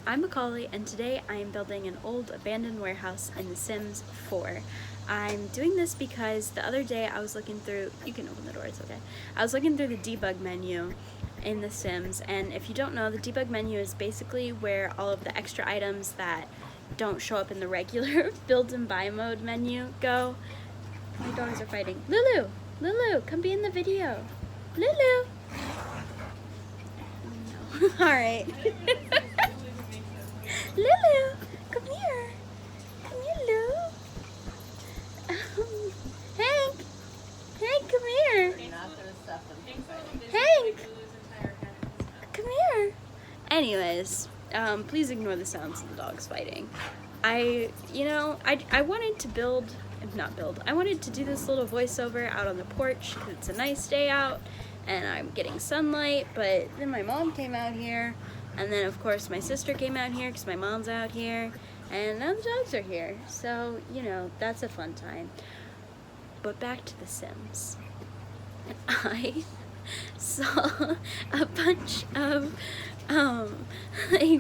I'm Macaulay, and today I am building an old abandoned warehouse in The Sims 4. I'm doing this because the other day I was looking through, you can open the door, it's okay. I was looking through the debug menu in The Sims, and if you don't know, the debug menu is basically where all of the extra items that don't show up in the regular build and buy mode menu go. My dogs are fighting. Lulu! Lulu, come be in the video. Lulu! Oh, no. Alright. Lulu, come here. Come here, Lulu. Hank. Hank, come here. Hank. Come here. Anyways, please ignore the sounds of the dogs fighting. I wanted to I wanted to do this little voiceover out on the porch because it's a nice day out and I'm getting sunlight, but then my mom came out here. And then, of course, my sister came out here because my mom's out here. And now the dogs are here. So, that's a fun time. But back to The Sims. I saw a bunch of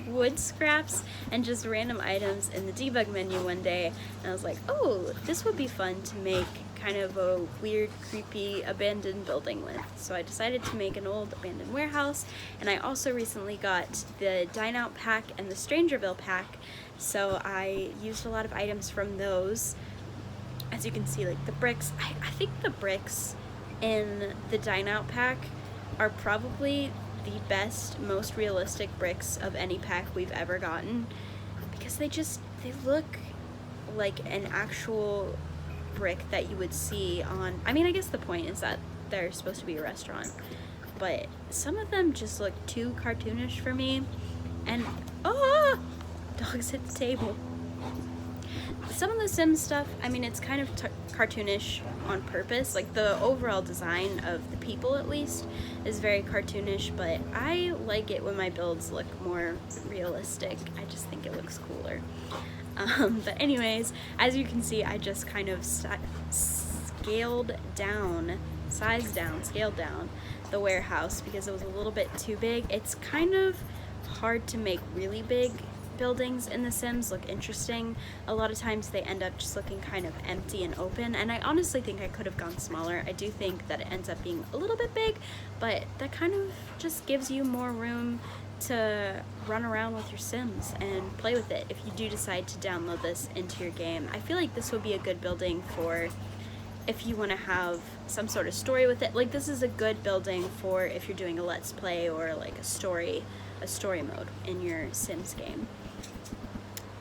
wood scraps and just random items in the debug menu one day. And I was like, oh, this would be fun to make kind of a weird, creepy, abandoned building with. So I decided to make an old abandoned warehouse, and I also recently got the Dine Out pack and the Strangerville pack, so I used a lot of items from those. As you can see, like the bricks, I think the bricks in the Dine Out pack are probably the best, most realistic bricks of any pack we've ever gotten, because they look like an actual brick that you would see on, I guess the point is that they're supposed to be a restaurant, but some of them just look too cartoonish for me. And dogs at the table. Some of the Sims stuff, it's kind of cartoonish on purpose. Like the overall design of the people, at least, is very cartoonish, but I like it when my builds look more realistic. I just think it looks cooler. But anyways, as you can see, I just kind of scaled down the warehouse because it was a little bit too big. It's kind of hard to make really big buildings in The Sims look interesting. A lot of times they end up just looking kind of empty and open, and I honestly think I could have gone smaller. I do think that it ends up being a little bit big, but that kind of just gives you more room to run around with your Sims and play with it if you do decide to download this into your game. I feel like this would be a good building for if you want to have some sort of story with it. Like, this is a good building for if you're doing a let's play or like a story mode in your Sims game.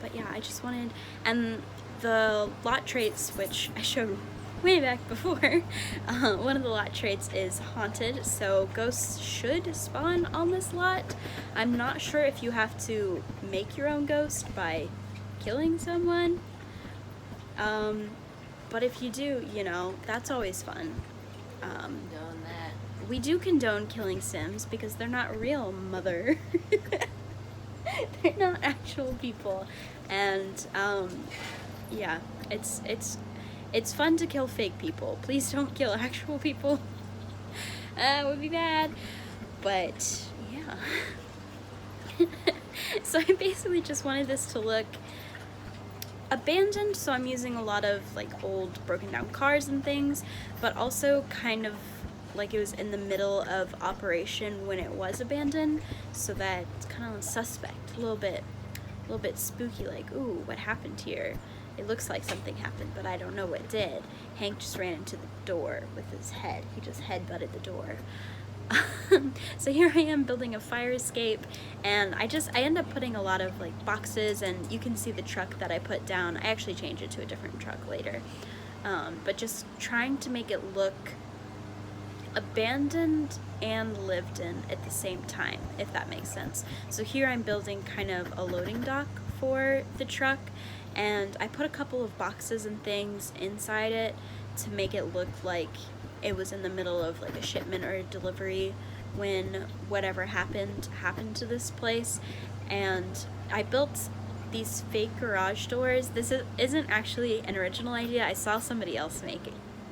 But yeah, I just wanted, and the lot traits, which I showed way back before, one of the lot traits is haunted, so ghosts should spawn on this lot. I'm not sure if you have to make your own ghost by killing someone, but if you do, that's always fun. We do condone killing Sims because they're not real, mother. They're not actual people, and yeah, it's fun to kill fake people. Please don't kill actual people. It would be bad. But yeah. So I basically just wanted this to look abandoned, so I'm using a lot of like old broken down cars and things, but also kind of like it was in the middle of operation when it was abandoned, so that it's kind of suspect, a little bit spooky, like, ooh, what happened here? It looks like something happened, but I don't know what did. Hank just ran into the door with his head. He just headbutted the door. So here I am building a fire escape, and I end up putting a lot of like boxes, and you can see the truck that I put down. I actually changed it to a different truck later, but just trying to make it look abandoned and lived in at the same time, if that makes sense. So here I'm building kind of a loading dock for the truck, and I put a couple of boxes and things inside it to make it look like it was in the middle of like a shipment or a delivery when whatever happened to this place. And I built these fake garage doors. This isn't actually an original idea. I saw somebody else make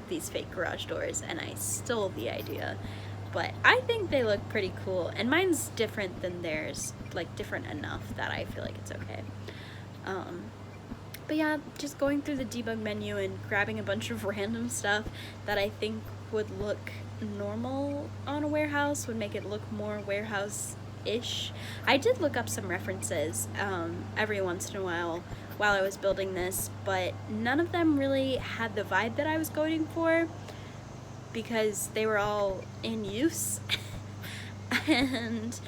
these fake garage doors and I stole the idea, but I think they look pretty cool, and mine's different than theirs. like different enough that I feel like it's okay. But yeah, just going through the debug menu and grabbing a bunch of random stuff that I think would look normal on a warehouse, would make it look more warehouse-ish. I did look up some references every once in a while I was building this, but none of them really had the vibe that I was going for because they were all in use. And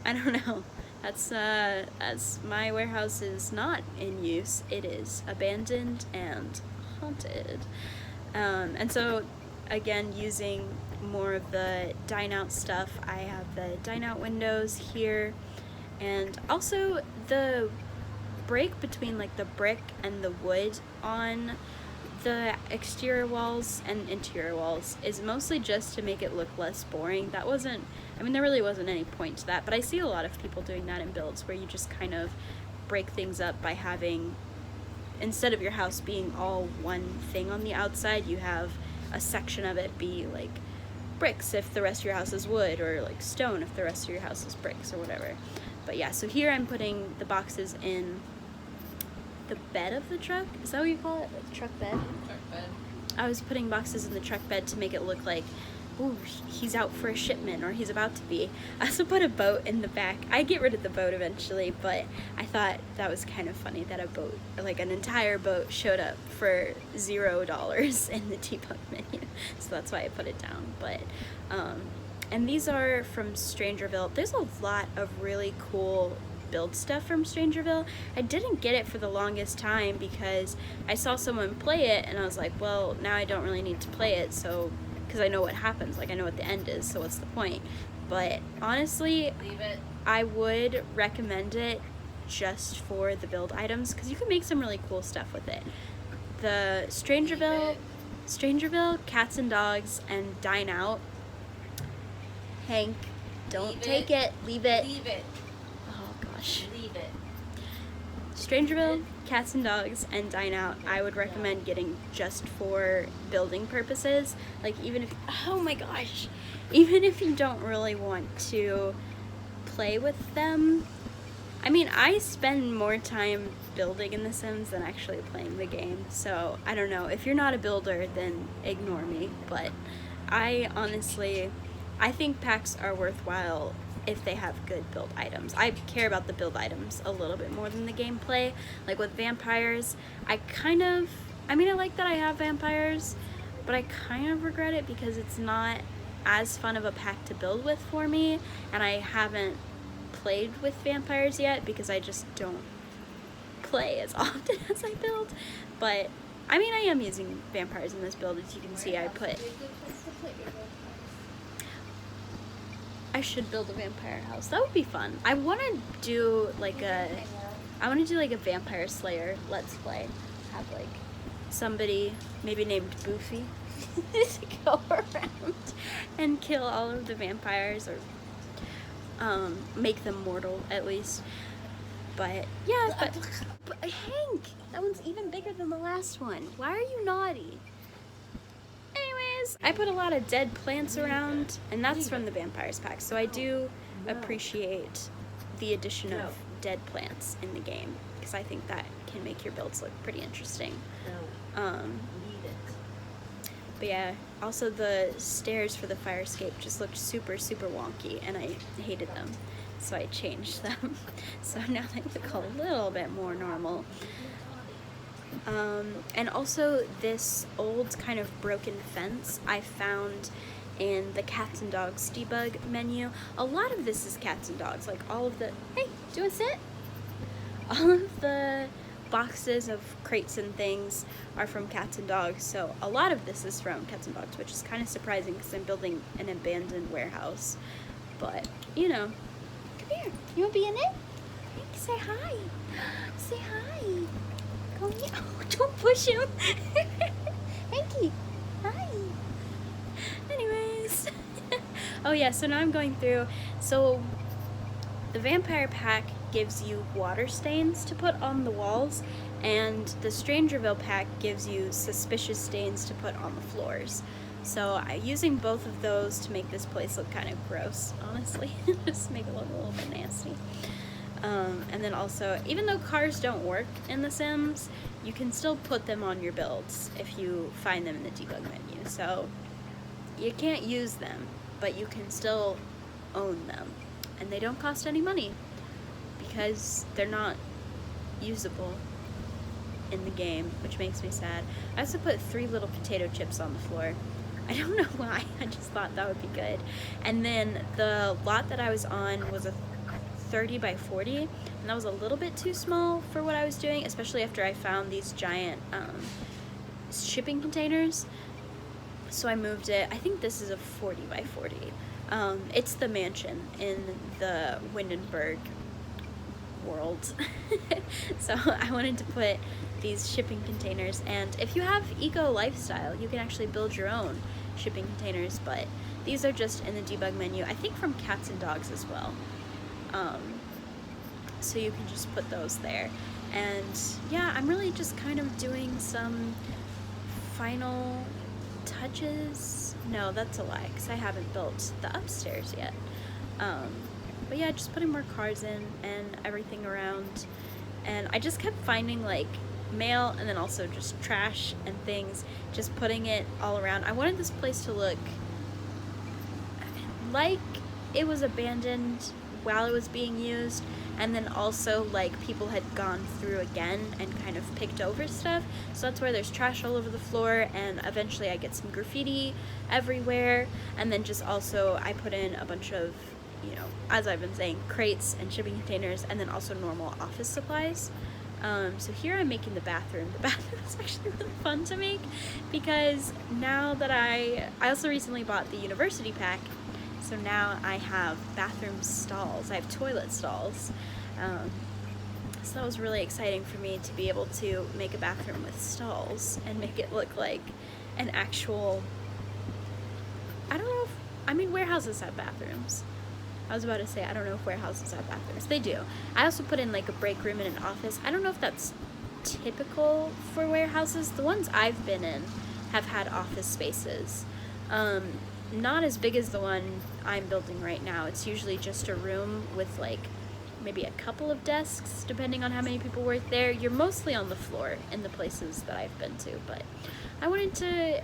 I don't know. That's as my warehouse is not in use, it is abandoned and haunted. And so again, using more of the dine out stuff, I have the dine out windows here, and also the break between like the brick and the wood on the exterior walls and interior walls is mostly just to make it look less boring. That wasn't, I mean, there really wasn't any point to that, but I see a lot of people doing that in builds where you just kind of break things up by having, instead of your house being all one thing on the outside, you have a section of it be like bricks if the rest of your house is wood, or like stone if the rest of your house is bricks or whatever. But yeah, so here I'm putting the boxes in the bed of the truck. Is that what you call it? The truck bed? Truck bed. I was putting boxes in the truck bed to make it look like, ooh, he's out for a shipment, or he's about to be. I also put a boat in the back. I get rid of the boat eventually, but I thought that was kind of funny that a boat, like an entire boat, showed up for $0 in the debug menu. So that's why I put it down. But and these are from Strangerville. There's a lot of really cool build stuff from Strangerville. I didn't get it for the longest time because I saw someone play it and I was like, well, now I don't really need to play it, so, because I know what happens, like I know what the end is, so what's the point? But honestly, Leave it. I would recommend it just for the build items because you can make some really cool stuff with it. The Strangerville, Cats and Dogs, and Dine Out. Hank, don't Leave take it. it. Leave it. Leave it. Oh gosh. Leave it. Strangerville, Cats and Dogs, and Dine Out, I would recommend getting just for building purposes. Like even if, oh my gosh, even if you don't really want to play with them. I mean, I spend more time building in The Sims than actually playing the game, so I don't know. If you're not a builder, then ignore me, but I honestly, I think packs are worthwhile if they have good build items. I care about the build items a little bit more than the gameplay. Like with vampires, I like that I have vampires, but I kind of regret it because it's not as fun of a pack to build with for me, and I haven't played with vampires yet because I just don't play as often as I build. But I mean, I am using vampires in this build. As you can see, I should build a vampire house. That would be fun. I want to do like a Vampire Slayer Let's Play. Have like somebody maybe named Boofy to go around and kill all of the vampires, or make them mortal at least. But yeah, but Hank, that one's even bigger than the last one. Why are you naughty? Anyways, I put a lot of dead plants around, and that's from the Vampires pack, so I do appreciate the addition of dead plants in the game, because I think that can make your builds look pretty interesting. But yeah, also the stairs for the fire escape just looked super, super wonky, and I hated them, so I changed them. So now they look a little bit more normal. And also this old kind of broken fence I found in the Cats and Dogs debug menu. A lot of this is Cats and Dogs, like all of the, hey, do you want to sit? All of the boxes of crates and things are from Cats and Dogs, so a lot of this is from Cats and Dogs, which is kind of surprising because I'm building an abandoned warehouse. But, you know, come here. You want to be in it? Say hi. Say hi. Come here. Oh, don't push him. Hanky. Hi. Anyways. Oh yeah, so now I'm going through. So the vampire pack gives you water stains to put on the walls, and the Strangerville pack gives you suspicious stains to put on the floors. So I'm using both of those to make this place look kind of gross, honestly. Just make it look a little bit nasty. And then also, even though cars don't work in The Sims, you can still put them on your builds if you find them in the debug menu. So you can't use them, but you can still own them. And they don't cost any money because they're not usable in the game, which makes me sad. I also put 3 little potato chips on the floor. I don't know why, I just thought that would be good. And then the lot that I was on was a 30 by 40, and that was a little bit too small for what I was doing, especially after I found these giant shipping containers. So I moved it. I think this is a 40 by 40. It's the mansion in the Windenburg world. So I wanted to put these shipping containers, and if you have eco lifestyle, you can actually build your own shipping containers, but these are just in the debug menu, I think from Cats and Dogs as well. So you can just put those there. And yeah, I'm really just kind of doing some final touches. No, that's a lie, because I haven't built the upstairs yet. But yeah, just putting more cars in and everything around. And I just kept finding like mail and then also just trash and things, just putting it all around. I wanted this place to look like it was abandoned while it was being used, and then also like people had gone through again and kind of picked over stuff. So that's where there's trash all over the floor, and eventually I get some graffiti everywhere. And then just also I put in a bunch of, you know, as I've been saying, crates and shipping containers, and then also normal office supplies. So here I'm making the bathroom. The bathroom is actually really fun to make, because now that I also recently bought the university pack, so now I have bathroom stalls. I have toilet stalls. So that was really exciting for me to be able to make a bathroom with stalls and make it look like an actual, I don't know if, I mean, warehouses have bathrooms. I was about to say, I don't know if warehouses have bathrooms. They do. I also put in like a break room and an office. I don't know if that's typical for warehouses. The ones I've been in have had office spaces. Not as big as the one I'm building right now. It's usually just a room with like maybe a couple of desks, depending on how many people work there. You're mostly on the floor in the places that I've been to, but I wanted to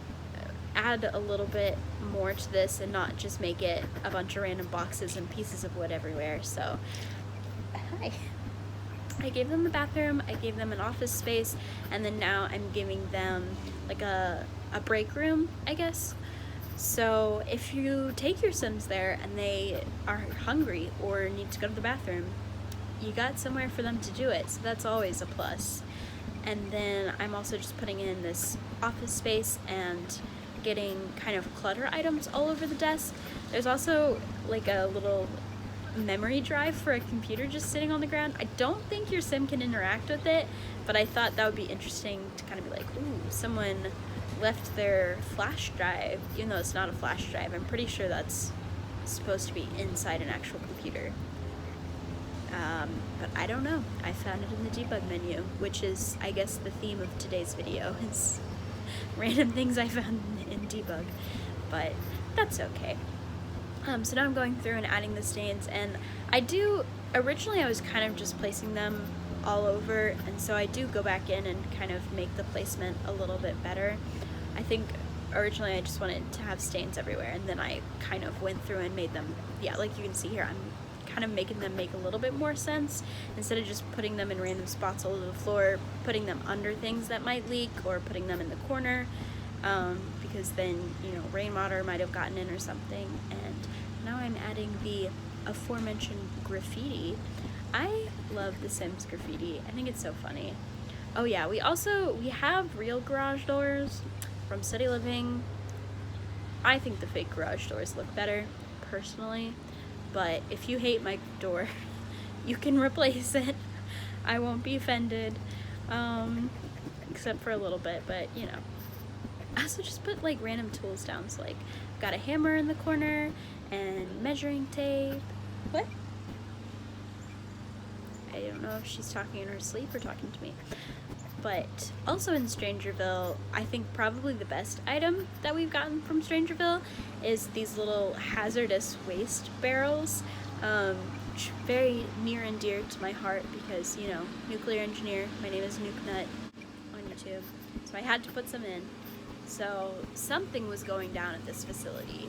add a little bit more to this and not just make it a bunch of random boxes and pieces of wood everywhere. So hi. I gave them the bathroom, I gave them an office space, and then now I'm giving them like a break room, I guess. So if you take your Sims there and they are hungry or need to go to the bathroom, you got somewhere for them to do it, so that's always a plus. And then I'm also just putting in this office space and getting kind of clutter items all over the desk. There's also like a little memory drive for a computer just sitting on the ground. I don't think your Sim can interact with it, but I thought that would be interesting to kind of be like, ooh, someone left their flash drive, even though it's not a flash drive. I'm pretty sure that's supposed to be inside an actual computer. But I don't know. I found it in the debug menu, which is, I guess, the theme of today's video, is random things I found in debug, but that's okay. So now I'm going through and adding the stains, and originally I was kind of just placing them all over, and so I do go back in and kind of make the placement a little bit better. I think originally I just wanted to have stains everywhere, and then I kind of went through and made them, yeah, like you can see here, I'm kind of making them make a little bit more sense. Instead of just putting them in random spots all over the floor, putting them under things that might leak, or putting them in the corner, because then, you know, rainwater might have gotten in or something. And now I'm adding the aforementioned graffiti. I love The Sims graffiti. I think it's so funny. Oh yeah, we have real garage doors from City Living. I think the fake garage doors look better, personally. But if you hate my door, you can replace it. I won't be offended, except for a little bit, but you know. I also just put like random tools down, so like I've got a hammer in the corner and measuring tape. What? I don't know if she's talking in her sleep or talking to me. But also in Strangerville, I think probably the best item that we've gotten from Strangerville is these little hazardous waste barrels. very near and dear to my heart because, you know, nuclear engineer, my name is NukeNut on YouTube, so I had to put some in. So something was going down at this facility.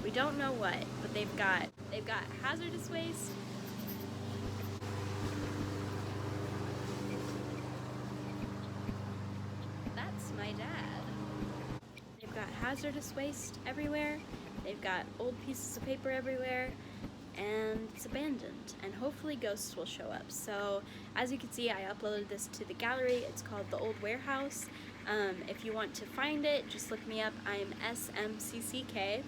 We don't know what, but they've got hazardous waste. That's my dad. They've got hazardous waste everywhere. They've got old pieces of paper everywhere, and it's abandoned, and hopefully ghosts will show up. So as you can see, I uploaded this to the gallery. It's called The Old Warehouse. If you want to find it, just look me up. I'm SMCCK.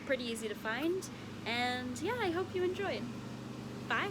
Pretty easy to find, and yeah, I hope you enjoyed. Bye!